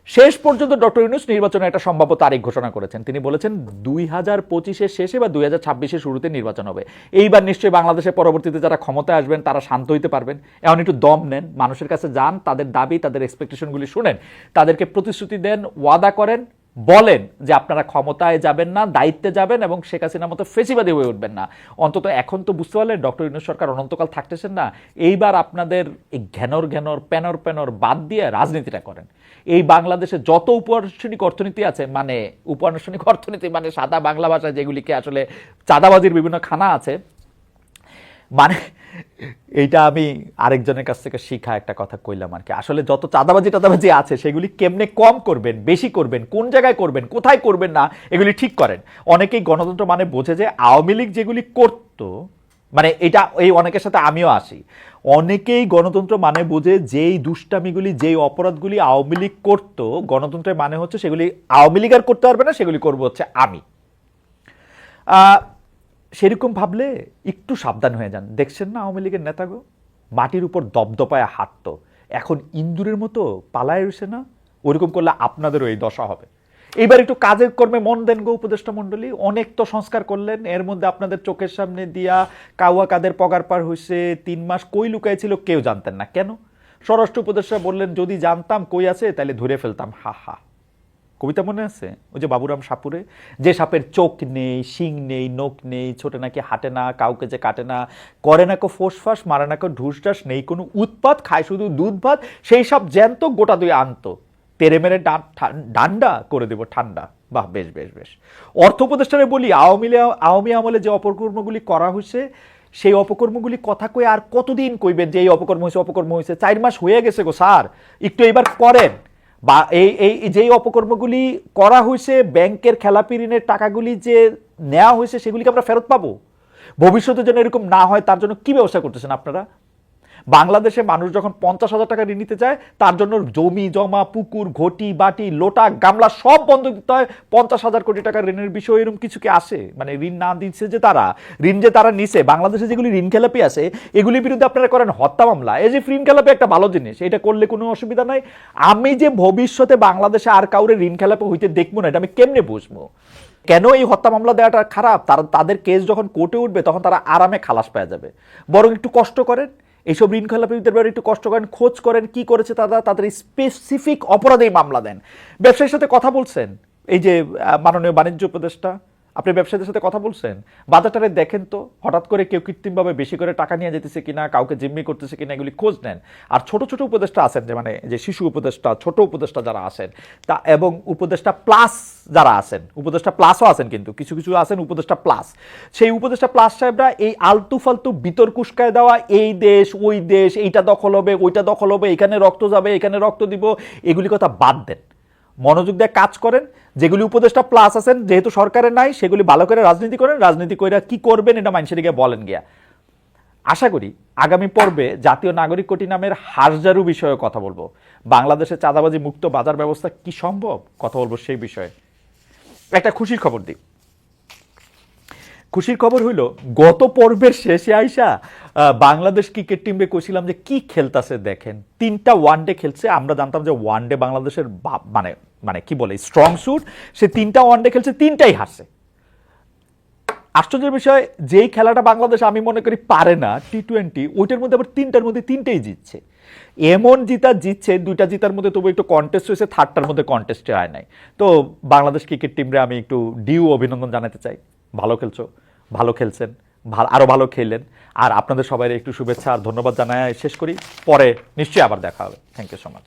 শেষ পর্যন্ত ডক্টর ইউনূস নির্বাচনের একটা সম্ভাব্য তারিখ ঘোষণা করেছেন। তিনি বলেছেন 2025-এর শেষে বা 2026-এর শুরুতে নির্বাচন হবে। এইবার নিশ্চয়ই বাংলাদেশের পরবর্তীতে যারা ক্ষমতায় আসবেন তারা শান্ত হইতে পারবেন। এখন একটু দম নেন, মানুষের কাছে যান, তাদের দাবি তাদের এক্সপেকটেশনগুলি শুনেন, তাদেরকে প্রতিশ্রুতি দেন, ওয়াদা করেন, বলেন যে আপনারা ক্ষমতায় যাবেন না, দায়িত্বে যাবেন এবং শেখ হাসিনার মতো ফেসিবাদী হয়ে উঠবেন না। অন্তত এখন তো বুঝতে পারলেন ডক্টর ইউনূস সরকার অনন্তকাল থাকতেছেন না। এইবার আপনাদের এই ঘ্যানর প্যানর বাদ দিয়ে রাজনীতিটা করেন। এই বাংলাদেশে যত উপানুষ্ঠানিক অর্থনীতি আছে, মানে উপানুষ্ঠানিক অর্থনীতি মানে সাদা বাংলা ভাষায় যেগুলিকে আসলে চাঁদাবাজির বিভিন্ন খানা আছে, মানে এইটা আমি আরেকজনের কাছ থেকে শিখা একটা কথা কইলাম আর কি। আসলে যত চাঁদাবাজি আছে সেগুলি কেমনে কম করবেন, বেশি করবেন, কোন জায়গায় করবেন, কোথায় করবেন না, এগুলি ঠিক করেন। অনেকেই গণতন্ত্র মানে বোঝে যে আওয়ামী লীগ যেগুলি করতো, মানে এটা এই অনেকের সাথে আমিও আসি, অনেকেই গণতন্ত্র মানে বোঝে যেই দুষ্টামিগুলি যেই অপরাধগুলি আওয়ামী লীগ করতো, গণতন্ত্রের মানে হচ্ছে সেগুলি আওয়ামী লীগ আর করতে পারবে না, সেগুলি করবো হচ্ছে আমি। সেরকম ভাবলে একটু সাবধান হয়ে যান। দেখছেন না আওয়ামী লীগের নেতাগো মাটির উপর দপদপায় হাঁটতো, এখন ইন্দুরের মতো পালায় রয়েছে না? ওইরকম করলে আপনাদেরও এই দশা হবে। এইবার একটু কাজের কর্মে মন দেন গো উপদেষ্টা মণ্ডলী। অনেক তো সংস্কার করলেন, এর মধ্যে আপনাদের চোখের সামনে দিয়া কাউয়া কাদের পগার পার হয়েছে, 3 মাস কই লুকাইছিল কেউ জানতেন না। কেন? স্বরাষ্ট্র উপদেষ্টা বললেন যদি জানতাম কই আছে তাহলে ধরে ফেলতাম। হা হা, কবিতা মনে আছে ওই যে বাবুরাম সাপুরে, যে সাপের চোখ নেই, শিং নেই, নখ নেই, ছোটে নাকি হাঁটে না, কাউকে যে কাটে না, করে না কো ফোসফাস, মারে না কো ঢুসঢাস, নেই কোনো উৎপাত, খায় শুধু দুধ ভাত, সেই সব জ্যান্ত গোটা দুই আনতো, তেরে মেরে ডান্ডা করে দেব ঠান্ডা। বাহ, বেশ বেশ বেশ। অর্থ উপদেষ্টারে বলি, আওয়ামী আমলে যে অপকর্মগুলি করা হয়েছে সেই অপকর্মগুলি কথা কই আর কতদিন কইবেন যে এই অপকর্ম হয়েছে? 4 মাস হয়ে গেছে গো স্যার, একটু এবার করেন। বা এই যেই অপকর্মগুলি করা হয়েছে, ব্যাংকের খেলাপি ঋণের টাকাগুলি যে নেওয়া হয়েছে সেগুলিকে আমরা ফেরত পাবো। ভবিষ্যতে যেন এরকম না হয় তার জন্য কি ব্যবস্থা করতেছেন আপনারা? বাংলাদেশে মানুষ যখন 50,000 টাকা ঋণ নিতে চায় তার জন্য জমি জমা, পুকুর, ঘটি বাটি, লোটা গামলা সব বন্ধ দিতে হয়। 50,000 কোটি টাকার ঋণের বিষয় এরকম কিছু কি আসে? মানে ঋণ না দিচ্ছে যে তারা, ঋণ যে তারা নিছে, বাংলাদেশে যেগুলি ঋণ খেলাপি আছে এগুলির বিরুদ্ধে আপনারা করেন হত্যা মামলা। এই যে ঋণ খেলাপি একটা ভালো জিনিস, এটা করলে কোনো অসুবিধা নাই। আমি যে ভবিষ্যতে বাংলাদেশে আর কাউরে ঋণ খেলাপি হইতে দেখবো না, এটা আমি কেমনে বুঝবো? কেন এই হত্যা মামলা দেওয়াটা খারাপ? তাদের কেস যখন কোর্টে উঠবে তখন তারা আরামে খালাস পেয়ে যাবে। বরং একটু কষ্ট করেন, এইসব ঋণ খেলাপিদের ব্যাপারে একটু কষ্ট করেন, খোঁজ করেন কি করেছে তারা, তাদের স্পেসিফিক অপরাধেই মামলা দেন। ব্যবসায়ীর সাথে কথা বলছেন, এই যে মাননীয় বাণিজ্য উপদেষ্টা, আপনি ব্যবসায়ীদের সাথে কথা বলছেন, বাজারটারে দেখেন তো হঠাৎ করে কেউ কৃত্রিমভাবে বেশি করে টাকা নিয়ে যেতেছে কিনা, কাউকে জিম্মি করতেছে কিনা, এগুলি খোঁজ নেন। আর ছোট ছোট উপদেষ্টা আছেন, যে মানে যে শিশু উপদেষ্টা, ছোট উপদেষ্টা যারা আছেন তা, এবং উপদেষ্টা প্লাস যারা আছেন, উপদেষ্টা প্লাসও আছেন, কিন্তু কিছু কিছু আছেন উপদেষ্টা প্লাস, সেই উপদেষ্টা প্লাস সাহেবরা এই আলতু ফালতু বিতর্ক উস্কায় দেওয়া, এই দেশ ওই দেশ, এইটা দখল হবে ওইটা দখল হবে, এখানে রক্ত যাবে এখানে রক্ত দিব, এগুলি কথা বাদ দেন। মনোযোগ দিয়ে কাজ করেন। যেগুলি উপদেষ্টা প্লাস আছেন যেহেতু সরকারের নাই, সেগুলি ভালো করে রাজনীতি করেন। রাজনীতি করে কি করবেন এটা মানুষের গিয়ে বলেন গিয়া। আশা করি আগামী পর্বে জাতীয় নাগরিক কোটি নামের হারজারু বিষয়ে কথা বলবো। বাংলাদেশে চাঁদাবাজি মুক্ত বাজার ব্যবস্থা কি সম্ভব, কথা বলবো সেই বিষয়ে। একটা খুশির খবর দিই। খুশির খবর হইল, গত পর্বের শেষে আইসা বাংলাদেশ ক্রিকেট টিমে কইছিলাম যে কি খেলতেছে দেখেন, 3টা ওয়ানডে খেলছে। আমরা জানতাম যে ওয়ানডে বাংলাদেশের মানে মানে কি বলে স্ট্রং স্যুট, সে 3টা ওয়ানডে খেলছে, 3টাই হারছে। আশ্চর্যের বিষয়, যেই খেলাটা বাংলাদেশ আমি মনে করি পারে না T20, ওইটার মধ্যে আবার 3টার মধ্যে 3টাই জিতছে। এমন জিতছে, 2টা জিতার মধ্যে তবু একটু কন্টেস্ট হয়েছে, 3টার মধ্যে কন্টেস্টে হয় নাই। তো বাংলাদেশ ক্রিকেট টিমরে আমি একটু ডিউ অভিনন্দন জানাতে চাই। ভালো খেলছো, ভালো খেলছেন, আরো ভালো খেললেন। আর আপনাদের সবাই একটু শুভেচ্ছা আর ধন্যবাদ জানায় শেষ করি। পরে নিশ্চয়ই আবার দেখা হবে। Thank you so much.